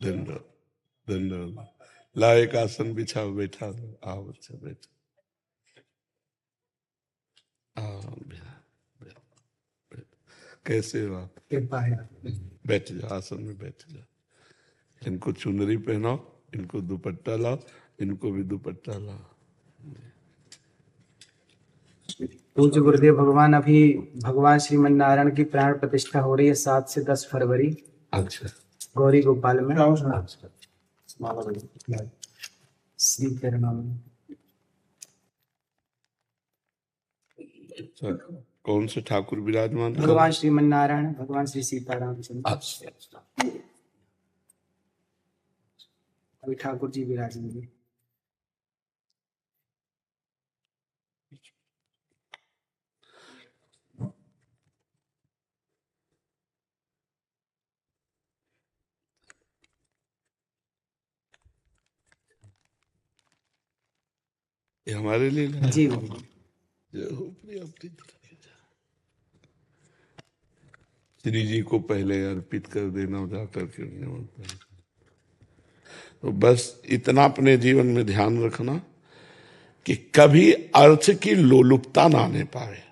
धन्यवाद धन्यवाद। ला एक आसन बिछाओ, बैठा दो। आओ बच्चा बैठो। कैसे हो आप? बैठ जाओ, आसन में बैठ जाओ। इनको चुनरी पहनाओ, इनको दुपट्टा लाओ, इनको भी दुपट्टा लाओ। पूज्य गुरुदेव भगवान, अभी भगवान श्रीमन नारायण की प्राण प्रतिष्ठा हो रही है 7 से 10 फरवरी। अच्छा। गौरी गोपाल में। श्री चरणों में। कौन से ठाकुर विराजमान? भगवान श्रीमन नारायण, भगवान श्री सीताराम चंद्र। अभी ठाकुर जी विराजेंगे। ये हमारे लिए जी। श्री जी को पहले अर्पित कर देना जाकर के। तो बस इतना अपने जीवन में ध्यान रखना कि कभी अर्थ की लोलुपता ना आने पाए,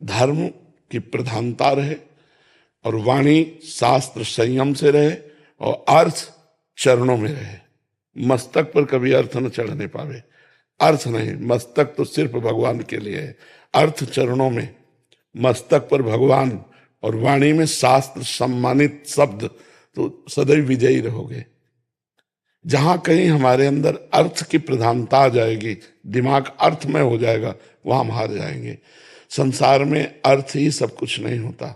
धर्म की प्रधानता रहे और वाणी शास्त्र संयम से रहे और अर्थ चरणों में रहे। मस्तक पर कभी अर्थ न चढ़ने पावे। अर्थ नहीं, मस्तक तो सिर्फ भगवान के लिए है। अर्थ चरणों में, मस्तक पर भगवान और वाणी में शास्त्र सम्मानित शब्द, तो सदैव विजयी रहोगे। जहां कहीं हमारे अंदर अर्थ की प्रधानता आ जाएगी, दिमाग अर्थमय हो जाएगा, वहां हम हार जाएंगे। संसार में अर्थ ही सब कुछ नहीं होता,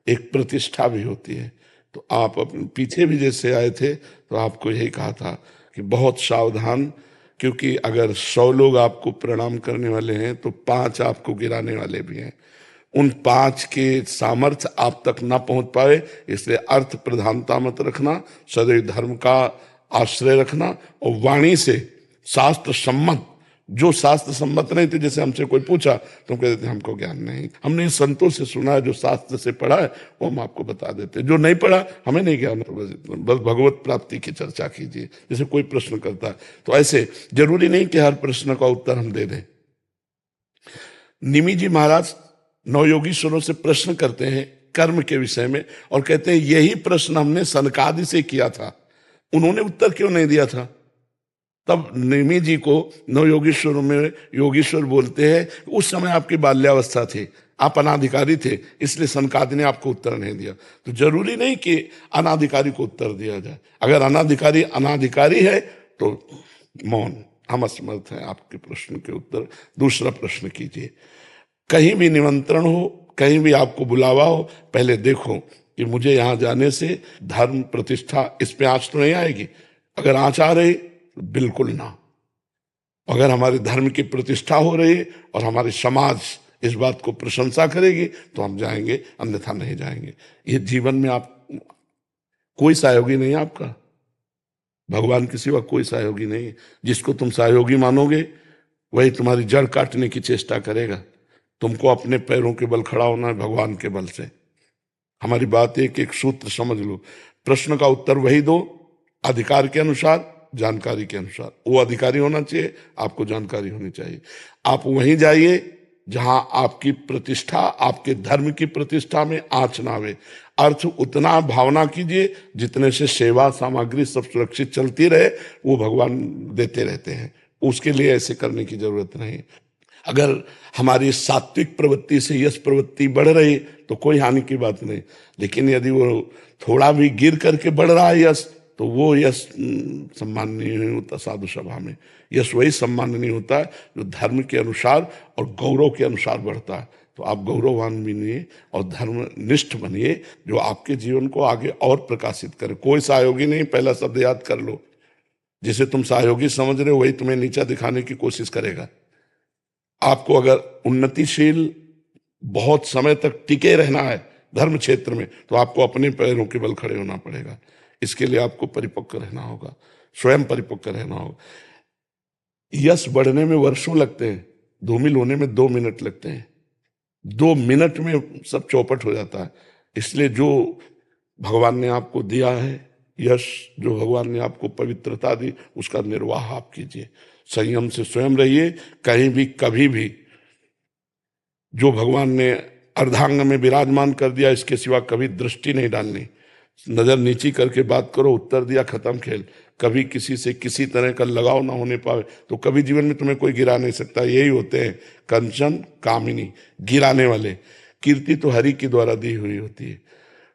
एक प्रतिष्ठा भी होती है। तो आप अपने पीछे भी जैसे आए थे तो आपको यही कहा था कि बहुत सावधान, क्योंकि अगर 100 लोग आपको प्रणाम करने वाले हैं तो 5 आपको गिराने वाले भी हैं। उन 5 के सामर्थ्य आप तक ना पहुंच पाए, इसलिए अर्थ प्रधानता मत रखना, सदैव धर्म का आश्रय रखना और वाणी से शास्त्र सम्मत, जो शास्त्र सम्मत नहीं थे, जैसे हमसे कोई पूछा तो हम कहते थे हमको ज्ञान नहीं, हमने संतों से सुना है, जो शास्त्र से पढ़ा है वो हम आपको बता देते, जो नहीं पढ़ा हमें नहीं ज्ञान, बस भगवत प्राप्ति की चर्चा कीजिए। जैसे कोई प्रश्न करता है तो ऐसे जरूरी नहीं कि हर प्रश्न का उत्तर हम दे दें। निमि जी महाराज नवयोगीश्वरों से प्रश्न करते हैं कर्म के विषय में और कहते हैं यही प्रश्न हमने सनकादि से किया था, उन्होंने उत्तर क्यों नहीं दिया था? तब निमि जी को नवयोगीश्वर में योगीश्वर बोलते हैं, उस समय आपकी बाल्यावस्था थी, आप अनाधिकारी थे, इसलिए सनकादि ने आपको उत्तर नहीं दिया। तो जरूरी नहीं कि अनाधिकारी को उत्तर दिया जाए। अगर अनाधिकारी है तो मौन, हम असमर्थ हैं आपके प्रश्न के उत्तर। दूसरा प्रश्न कीजिए। कहीं भी निमंत्रण हो, कहीं भी आपको बुलावा हो, पहले देखो कि मुझे यहां जाने से धर्म प्रतिष्ठा इस पे आंच तो नहीं आएगी। अगर आंच आ रही बिल्कुल ना। अगर हमारे धर्म की प्रतिष्ठा हो रही और हमारे समाज इस बात को प्रशंसा करेगी तो हम जाएंगे, अन्यथा नहीं जाएंगे। ये जीवन में आप कोई सहयोगी नहीं है आपका, भगवान के सिवा कोई सहयोगी नहीं है। जिसको तुम सहयोगी मानोगे वही तुम्हारी जड़ काटने की चेष्टा करेगा। तुमको अपने पैरों के बल खड़ा होना है, भगवान के बल से। हमारी बात एक एक सूत्र समझ लो। प्रश्न का उत्तर वही दो, अधिकार के अनुसार, जानकारी के अनुसार। वो अधिकारी होना चाहिए, आपको जानकारी होनी चाहिए। आप वहीं जाइए जहां आपकी प्रतिष्ठा, आपके धर्म की प्रतिष्ठा में आंच ना आवे। अर्थ उतना भावना कीजिए जितने से सेवा सामग्री सब सुरक्षित चलती रहे, वो भगवान देते रहते हैं। उसके लिए ऐसे करने की जरूरत नहीं। अगर हमारी सात्विक प्रवृत्ति से यश प्रवृत्ति बढ़ रही तो कोई हानि की बात नहीं, लेकिन यदि वो थोड़ा भी गिर करके बढ़ रहा है यश, तो वो यश सम्माननीय नहीं होता। साधु सभा में यश वही सम्माननीय होता है जो धर्म के अनुसार और गौरव के अनुसार बढ़ता है। तो आप गौरववान बनिए और धर्मनिष्ठ बनिए, जो आपके जीवन को आगे और प्रकाशित करे। कोई सहयोगी नहीं, पहला शब्द याद कर लो। जिसे तुम सहयोगी समझ रहे हो वही तुम्हें नीचा दिखाने की कोशिश करेगा। आपको अगर उन्नतिशील बहुत समय तक टिके रहना है धर्म क्षेत्र में, तो आपको अपने पैरों के बल खड़े होना पड़ेगा। इसके लिए आपको परिपक्व रहना होगा, स्वयं परिपक्व रहना होगा। यश बढ़ने में वर्षों लगते हैं, धूमिल होने में 2 मिनट लगते हैं। 2 मिनट में सब चौपट हो जाता है। इसलिए जो भगवान ने आपको दिया है यश जो भगवान ने आपको पवित्रता दी उसका निर्वाह आप कीजिए, संयम से स्वयं रहिए। कहीं भी कभी भी जो भगवान ने अर्धांग में विराजमान कर दिया इसके सिवा कभी दृष्टि नहीं डालनी, नजर नीची करके बात करो, उत्तर दिया, खत्म खेल। कभी किसी से किसी तरह का लगाव ना होने पाए तो कभी जीवन में तुम्हें कोई गिरा नहीं सकता। यही होते हैं कंचन कामिनी, गिराने वाले। कीर्ति तो हरि के द्वारा दी हुई होती है,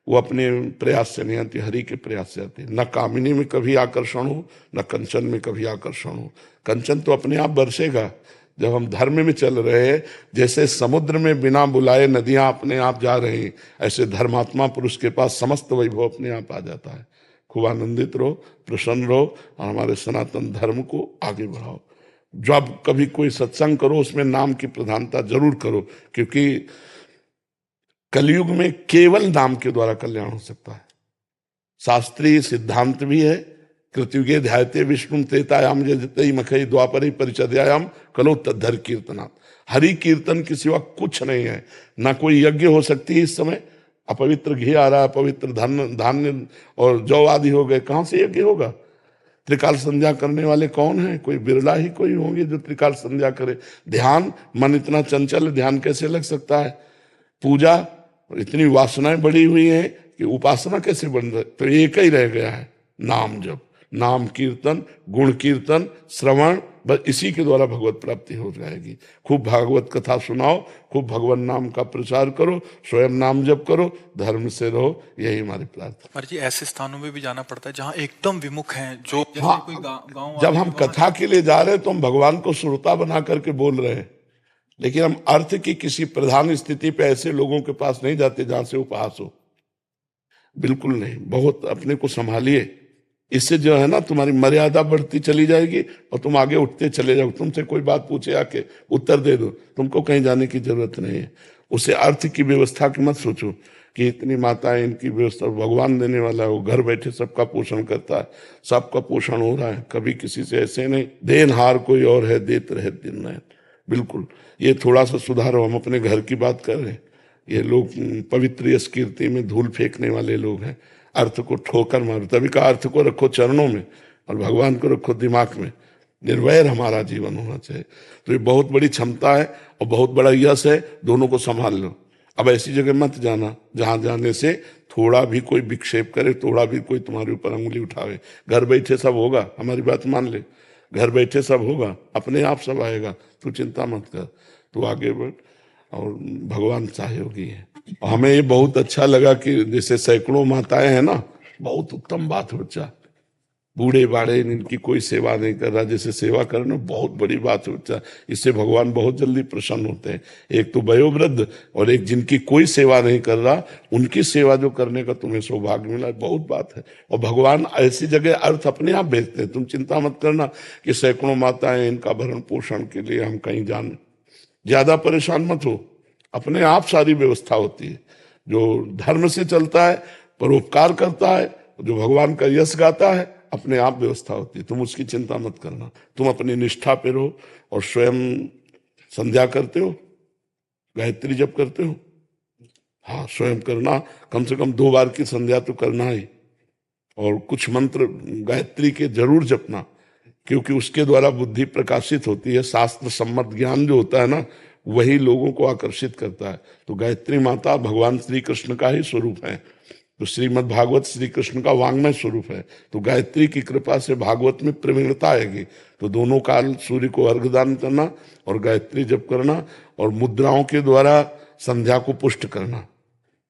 वो अपने प्रयास से नहीं आती, हरि के प्रयास से आती है। न कामिनी में कभी आकर्षण हो, न कंचन में कभी आकर्षण हो। कंचन तो अपने आप बरसेगा जब हम धर्म में चल रहे हैं। जैसे समुद्र में बिना बुलाए नदियां अपने आप जा रही, ऐसे धर्मात्मा पुरुष के पास समस्त वैभव अपने आप आ जाता है। खूब आनंदित रहो, प्रसन्न रहो और हमारे सनातन धर्म को आगे बढ़ाओ। जब कभी कोई सत्संग करो उसमें नाम की प्रधानता जरूर करो, क्योंकि कलयुग में केवल नाम के द्वारा कल्याण हो सकता है। शास्त्रीय सिद्धांत भी है, कृतयुगे ध्यायते विष्णु त्रेतायाम जयते मखई द्वापरे परिचर्यायाम कलो तद्धर कीर्तनात्। हरि कीर्तन के सिवा कुछ नहीं है। ना कोई यज्ञ हो सकती है इस समय, अपवित्र घी आ रहा है, अपवित्र धान्य और जौ आदि हो गए, कहां से यज्ञ होगा? त्रिकाल संध्या करने वाले कौन है? कोई बिरला ही कोई होंगे जो त्रिकाल संध्या करे। ध्यान, मन इतना चंचल है, ध्यान कैसे लग सकता है? पूजा, इतनी वासनाएं बढ़ी हुई हैं कि उपासना कैसे बन रही? तो एक ही रह गया है, नाम जप, नाम कीर्तन, गुण कीर्तन, श्रवण, बस इसी के द्वारा भगवत प्राप्ति हो जाएगी। खूब भागवत कथा सुनाओ, खूब भगवान नाम का प्रचार करो, स्वयं नाम जप करो, धर्म से रहो, यही हमारी प्रार्थना। पर जी ऐसे स्थानों में भी जाना पड़ता है जहाँ एकदम विमुख हैं, जो जैसे हाँ, कोई गांव जब हम कथा के लिए जा रहे हैं तो हम भगवान को श्रोता बना करके बोल रहे हैं, लेकिन हम अर्थ की किसी प्रधान स्थिति पे ऐसे लोगों के पास नहीं जाते जहां से उपहास हो, बिल्कुल नहीं। बहुत अपने को संभालिए, इससे जो है ना तुम्हारी मर्यादा बढ़ती चली जाएगी और तुम आगे उठते चले जाओ। तुमसे कोई बात पूछे आके उत्तर दे दो, तुमको कहीं जाने की जरूरत नहीं है। उसे अर्थ की व्यवस्था की मत सोचो कि इतनी माताएं, इनकी व्यवस्था भगवान देने वाला है, वो घर बैठे सबका पोषण करता है, सबका पोषण हो रहा है। कभी किसी से ऐसे नहीं, देनहार कोई और है, देत रहे दिन रात। बिल्कुल, ये थोड़ा सा सुधारो। हम अपने घर की बात कर रहे हैं, ये लोग पवित्र यश कीर्ति में धूल फेंकने वाले लोग हैं, अर्थ को ठोकर मारो। तभी का अर्थ को रखो चरणों में और भगवान को रखो दिमाग में। निर्वैर हमारा जीवन होना चाहिए। तो ये बहुत बड़ी क्षमता है और बहुत बड़ा यश है, दोनों को संभाल लो। अब ऐसी जगह मत जाना जहां जाने से थोड़ा भी कोई विक्षेप करे, थोड़ा भी कोई तुम्हारे ऊपर अंगुली उठावे। घर बैठे सब होगा, हमारी बात मान ले, घर बैठे सब होगा, अपने आप सब आएगा, तू चिंता मत कर, तू आगे बढ़ और भगवान सहयोगी है। हमें ये बहुत अच्छा लगा कि जैसे सैकड़ों माताएं हैं ना, बहुत उत्तम बात है बच्चा। बूढ़े बाढ़े इनकी कोई सेवा नहीं कर रहा, जैसे सेवा करना बहुत बड़ी बात है बच्चा। इससे भगवान बहुत जल्दी प्रसन्न होते हैं। एक तो वयोवृद्ध और एक जिनकी कोई सेवा नहीं कर रहा, उनकी सेवा जो करने का तुम्हें सौभाग्य मिला, बहुत बात है। और भगवान ऐसी जगह अर्थ अपने आप भेजते हैं। तुम चिंता मत करना कि सैकड़ों माताएं, इनका भरण पोषण के लिए हम कहीं जान, ज्यादा परेशान मत हो, अपने आप सारी व्यवस्था होती है। जो धर्म से चलता है, परोपकार करता है, जो भगवान का यश गाता है, अपने आप व्यवस्था होती है। तुम उसकी चिंता मत करना, तुम अपनी निष्ठा पे रहो। और स्वयं संध्या करते हो, गायत्री जप करते हो? हाँ, स्वयं करना, कम से कम 2 बार की संध्या तो करना ही। और कुछ मंत्र गायत्री के जरूर जपना, क्योंकि उसके द्वारा बुद्धि प्रकाशित होती है। शास्त्र सम्मत ज्ञान जो होता है ना, वही लोगों को आकर्षित करता है। तो गायत्री माता भगवान श्री कृष्ण का ही स्वरूप है। तो श्रीमद् भागवत श्री कृष्ण का वांग्मय स्वरूप है। तो गायत्री की कृपा से भागवत में प्रवीणता आएगी। तो दोनों काल सूर्य को अर्घदान करना और गायत्री जप करना और मुद्राओं के द्वारा संध्या को पुष्ट करना।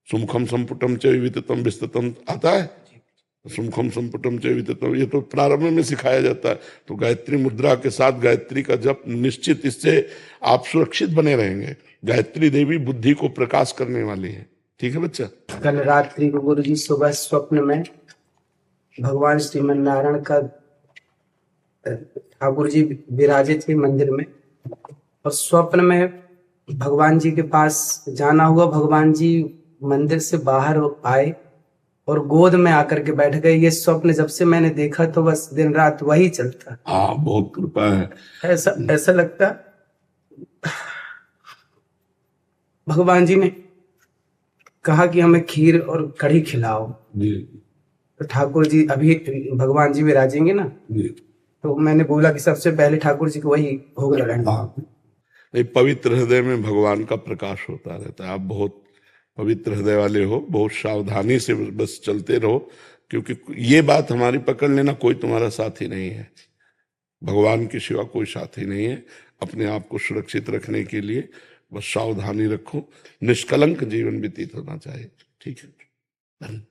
सुमुखम संपुटम च विततम विस्ततम आता है, सुमुखम संपुटम च विततम, ये तो प्रारंभ में सिखाया जाता है। तो गायत्री मुद्रा के साथ गायत्री का जप निश्चित, इससे आप सुरक्षित बने रहेंगे। गायत्री देवी बुद्धि को प्रकाश करने वाली है। ठीक है बच्चा? कल रात्रि को गुरु जी सुबह स्वप्न में भगवान श्रीमन नारायण का ठाकुर जी विराजित थे मंदिर में, और स्वप्न में भगवान जी के पास जाना हुआ। भगवान जी मंदिर से बाहर आए और गोद में आकर के बैठ गए। ये स्वप्न जब से मैंने देखा तो बस दिन रात वही चलता। हाँ, बहुत कृपा है। ऐसा लगता भगवान जी ने कहा कि हमें खीर और कढ़ी खिलाओ। तो ठाकुर जी अभी भगवान जी विराजेंगे ना, जी। तो मैंने बोला कि सबसे पहले ठाकुर जी को वही भोग लगाएंगे। ये पवित्र हृदय में भगवान का प्रकाश होता रहता है। आप बहुत पवित्र हृदय वाले हो, बहुत सावधानी से बस चलते रहो, क्योंकि ये बात हमारी पकड़ लेना, कोई तुम्हारा साथी नहीं है, भगवान के सिवा कोई साथी नहीं है। अपने आप को सुरक्षित रखने के लिए बस सावधानी रखो, निष्कलंक जीवन व्यतीत होना चाहिए। ठीक है, धन्यवाद।